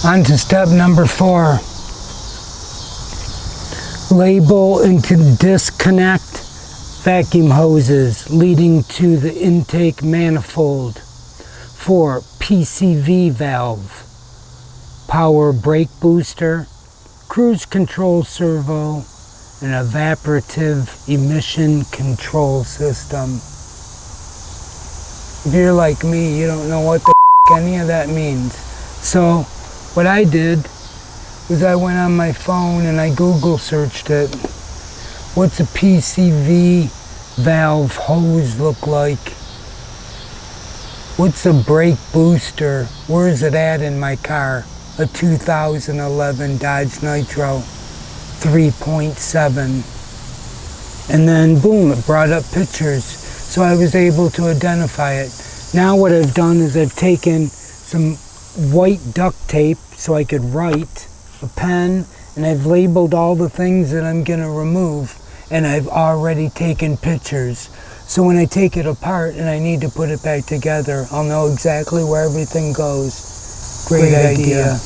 On to step number 4. Label and to disconnect vacuum hoses leading to the intake manifold for PCV valve, power brake booster, cruise control servo, and evaporative emission control system. If you're like me, you don't know what the any of that means. So what I did was I went on my phone and I Google searched it. What's a PCV valve hose look like? What's a brake booster? Where is it at in my car? A 2011 Dodge Nitro 3.7. And then boom, it brought up pictures. So I was able to identify it. Now what I've done is I've taken some white duct tape so I could write, a pen, and I've labeled all the things that I'm going to remove, and I've already taken pictures. So when I take it apart and I need to put it back together, I'll know exactly where everything goes. Great idea.